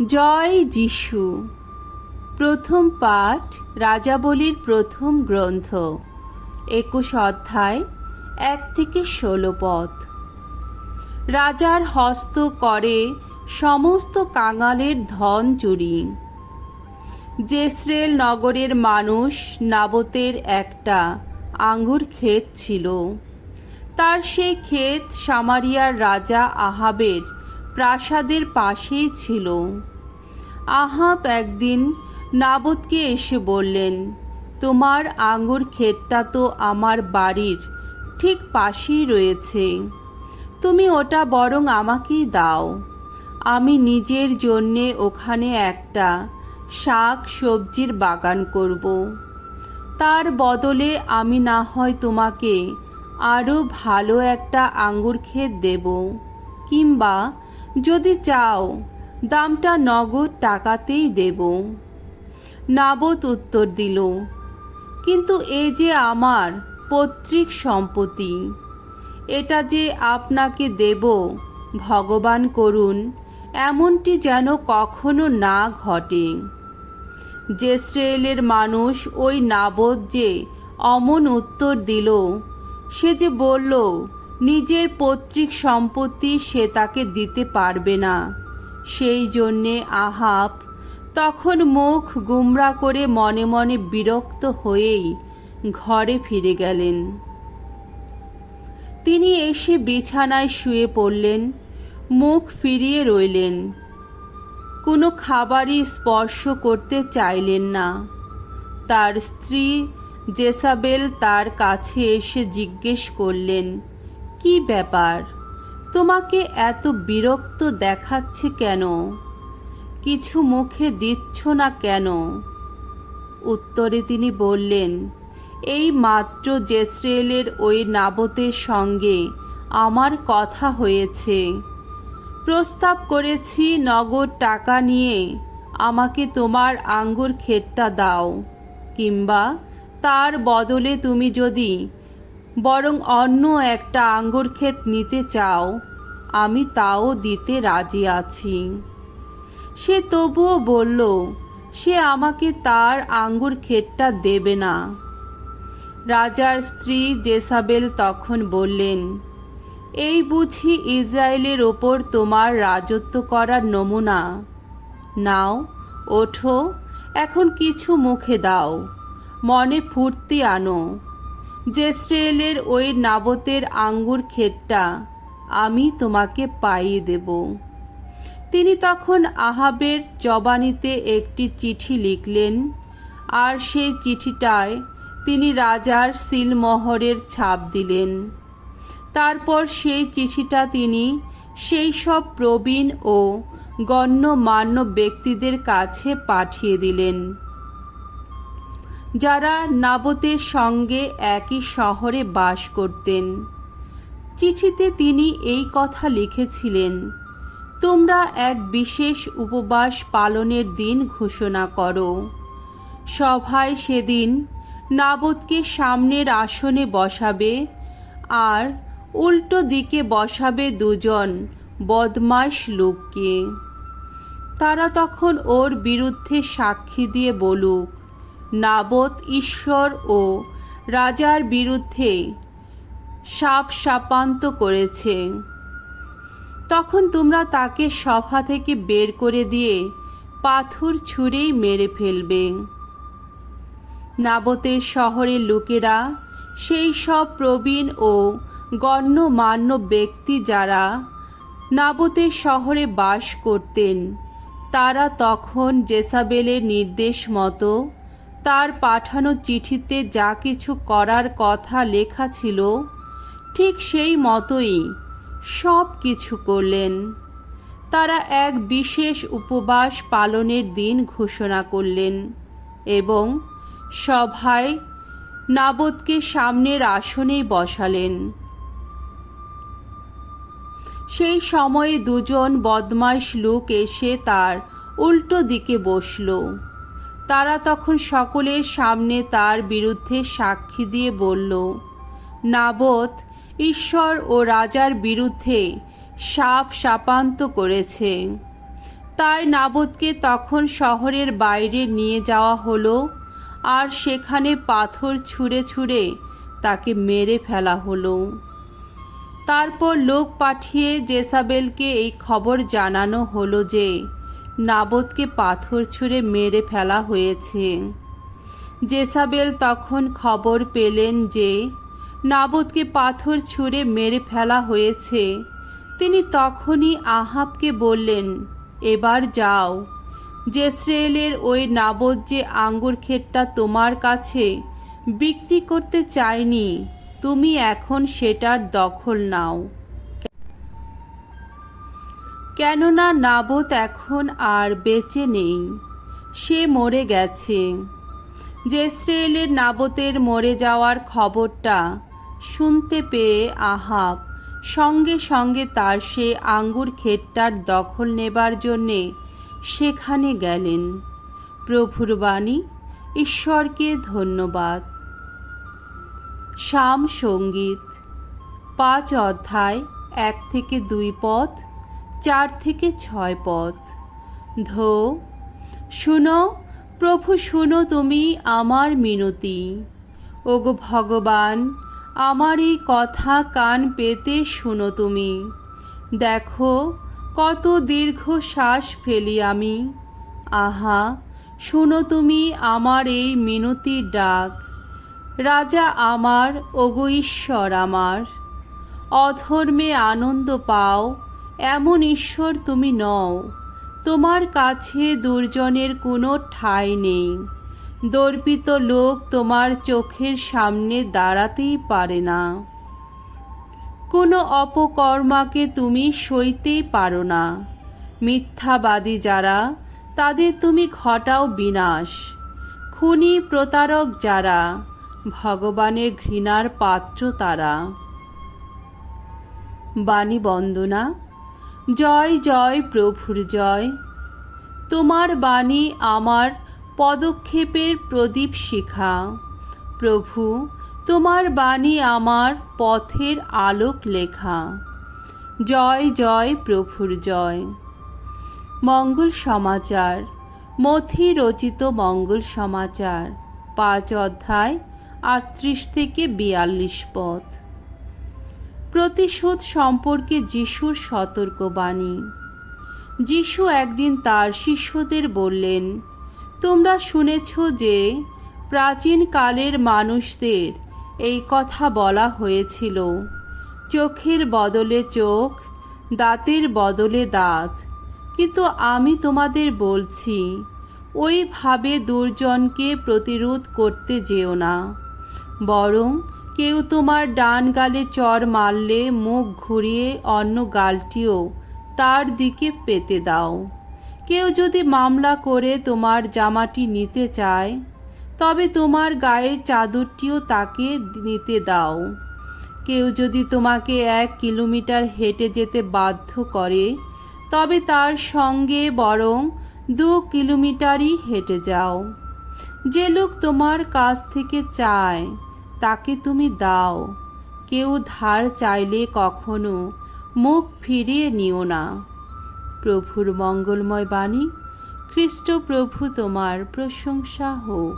জয় যিশু। প্রথম পাঠ রাজাবলীর প্রথম গ্রন্থ, 21 অধ্যায় 1 থেকে 16 পদ। রাজার হস্ত করে সমস্ত কাঙালের ধন চুরি। জেসরেল নগরের মানুষ নাবতের একটা আঙ্গুর ক্ষেত ছিল। তার সেই ক্ষেত সামারিয়ার রাজা আহাবের প্রাসাদের পাশেই ছিল। আহাব একদিন নাবতকে এসে বললেন, তোমার আঙ্গুর ক্ষেতটা তো আমার বাড়ির ঠিক পাশেই রয়েছে, তুমি ওটা বরং আমাকেই দাও। আমি নিজের জন্যে ওখানে একটা শাক সবজির বাগান করব। তার বদলে আমি না হয় তোমাকে আরও ভালো একটা আঙ্গুর ক্ষেত দেব, কিংবা যদি চাও দামটা নগদ টাকাতেই দেব। নাবত উত্তর দিল, কিন্তু এ যে আমার পৈতৃক সম্পত্তি, এটা যে আপনাকে দেব ভগবান করুন এমনটি যেন কখনো না ঘটে। জেসরেলের মানুষ ওই নাবত যে অমন উত্তর দিল, সে যে বলল নিজের পৈতৃক সম্পত্তি সে তাকে দিতে পারবে না, সেই জন্যে আহাব তখন মুখ গুমরা করে মনে মনে বিরক্ত হয়েই ঘরে ফিরে গেলেন। তিনি এসে বিছানায় শুয়ে পড়লেন, মুখ ফিরিয়ে রইলেন, কোনো খাবারই স্পর্শ করতে চাইলেন না। তার স্ত্রী জেসাবেল তার কাছে এসে জিজ্ঞেস করলেন, কি ব্যাপার, তোমাকে এত বিরক্ত দেখাচ্ছে কেন? কিছু মুখে দিচ্ছ না কেন? উত্তরে তিনি বললেন, এই মাত্র জেসরেলের ওই নাবতের সঙ্গে আমার কথা হয়েছে। প্রস্তাব করেছি নগদ টাকা নিয়ে আমাকে তোমার আঙ্গুর ক্ষেতটা দাও, কিংবা তার বদলে তুমি যদি বরং অন্য একটা আঙ্গুর ক্ষেত নিতে চাও, আমি তাও দিতে রাজি আছি। সে তবুও বলল সে আমাকে তার আঙ্গুর ক্ষেতটা দেবে না। রাজার স্ত্রী জেসাবেল তখন বললেন, এই বুঝি ইসরায়েলের ওপর তোমার রাজত্ব করার নমুনা? নাও, ওঠো, এখন কিছু মুখে দাও, মনে ফুর্তি আনো। জেসরেলের ওই নাবতের আঙ্গুর ক্ষেতটা আমি তোমাকে পাইয়ে দেব। তিনি তখন আহাবের জবানিতে একটি চিঠি লিখলেন, আর সেই চিঠিটায় তিনি রাজার সিলমোহরের ছাপ দিলেন। তারপর সেই চিঠিটা তিনি সেই সব প্রবীণ ও গণ্যমান্য ব্যক্তিদের কাছে পাঠিয়ে দিলেন, যারা নাবতের সঙ্গে একই শহরে বাস করতেন। চিঠিতে তিনি এই কথা লিখেছিলেন, তোমরা এক বিশেষ উপবাস পালনের দিন ঘোষণা করো। সভায় সেদিন নাবতকে সামনের আসনে বসাবে, আর উল্টো দিকে বসাবে দুজন বদমাশ লোককে। তারা তখন ওর বিরুদ্ধে সাক্ষী দিয়ে বলুক, নাবত ঈশ্বর ও রাজার বিরুদ্ধে শাপান্ত করেছে। তখন তোমরা তাকে সভা থেকে বের করে দিয়ে পাথর ছুঁড়েই মেরে ফেলবে। নাবতের শহরের লোকেরা, সেই সব প্রবীণ ও গণ্যমান্য ব্যক্তি যারা নাবতের শহরে বাস করতেন, তারা তখন জেসাবেলের নির্দেশ মতো তার পাঠানো চিঠিতে যা কিছু করার কথা লেখা ছিল ঠিক সেই মতোই সব কিছু করলেন। তারা এক বিশেষ উপবাস পালনের দিন ঘোষণা করলেন এবং সভায় নাবতকে সামনের আসনেই বসালেন। সেই সময়ে দুজন বদমাশ লোক এসে তার উল্টো দিকে বসল। তারা তখন সকলের সামনে তার বিরুদ্ধে সাক্ষী দিয়ে বলল, নাবত ঈশ্বর ও রাজার বিরুদ্ধে শাপান্ত করেছে। তাই নাবদকে তখন শহরের বাইরে নিয়ে যাওয়া হলো, আর সেখানে পাথর ছুঁড়ে ছুঁড়ে তাকে মেরে ফেলা হলো। তারপর লোক পাঠিয়ে জেসাবেলকে এই খবর জানানো হলো যে নাবদকে পাথর ছুঁড়ে মেরে ফেলা হয়েছে। জেসাবেল তখন খবর পেলেন যে নাবদকে পাথর ছুঁড়ে মেরে ফেলা হয়েছে। তিনি তখনই আহাবকে বললেন, এবার যাও, জেসরেয়েলের ওই নাবদ যে আঙ্গুর ক্ষেতটা তোমার কাছে বিক্রি করতে চায়নি, তুমি এখন সেটার দখল নাও, কেননা নাবদ এখন আর বেঁচে নেই, সে মরে গেছে। জেসরেয়েলের নাবতের মরে যাওয়ার খবরটা শুনতে পেয়ে আহাব সঙ্গে সঙ্গে তার সে আঙ্গুর ক্ষেতটার দখল নেবার জন্যে সেখানে গেলেন। প্রভুর বাণী। ঈশ্বরকে ধন্যবাদ। সাম সঙ্গীত 5 অধ্যায় 1 থেকে 2 পদ, 4 থেকে 6 পদ। ধো, শুনো প্রভু, শুনো তুমি আমার মিনতি। ওগো ভগবান, আমার এই কথা কান পেতে শুনো তুমি। দেখো কত দীর্ঘ শ্বাস ফেলি আমি। আহা, শুনো তুমি আমার এই মিনতির ডাক। রাজা আমার, ওগো ঈশ্বর আমার। অধর্মে আনন্দ পাও এমন ঈশ্বর তুমি নও। তোমার কাছে দুর্জনের কোনো ঠাঁই নেই। দর্পিত লোক তোমার চোখের সামনে দাঁড়াতেই পারে না। কোনো অপকর্মাকে তুমি সইতেই পারো না। মিথ্যাবাদী যারা, তাদের তুমি ঘটাও বিনাশ। খুনি প্রতারক যারা, ভগবানের ঘৃণার পাত্র তারা। বাণী বন্দনা। জয় জয় প্রভুর জয়। তোমার বাণী আমার পদক্ষেপের প্রদীপ শিখা। প্রভু, তোমার বাণী আমার পথের আলোক লেখা। জয় জয় প্রভুর জয়। মঙ্গল সমাচার। মথি রচিত মঙ্গল সমাচার 5 অধ্যায় 38 থেকে 42 পদ। প্রতিশোধ সম্পর্কে যিশুর সতর্কবাণী। যিশু একদিন তার শিষ্যদের বললেন, তোমরা শুনেছ যে প্রাচীনকালের মানুষদের এই কথা বলা হয়েছিল, চোখের বদলে চোখ, দাঁতের বদলে দাঁত। কিন্তু আমি তোমাদের বলছি, ওইভাবে দুর্জনকে প্রতিরোধ করতে যেও না। বরং কেউ তোমার ডান গালে চড় মারলে মুখ ঘুরিয়ে অন্য গালটিও তার দিকে পেতে দাও। কেউ যদি মামলা করে তোমার জামাটি নিতে চায়, তবে তোমার গায়ের চাদরটিও তাকে নিতে দাও। কেউ যদি তোমাকে 1 কিলোমিটার হেঁটে যেতে বাধ্য করে, তবে তার সঙ্গে বরং 2 কিলোমিটারই হেঁটে যাও। যে লোক তোমার কাছ থেকে চায়, তাকে তুমি দাও। কেউ ধার চাইলে কখনো মুখ ফিরিয়ে নিও না। প্রভুর মঙ্গলময় বাণী। খ্রিস্ট প্রভু তোমার প্রশংসা হোক।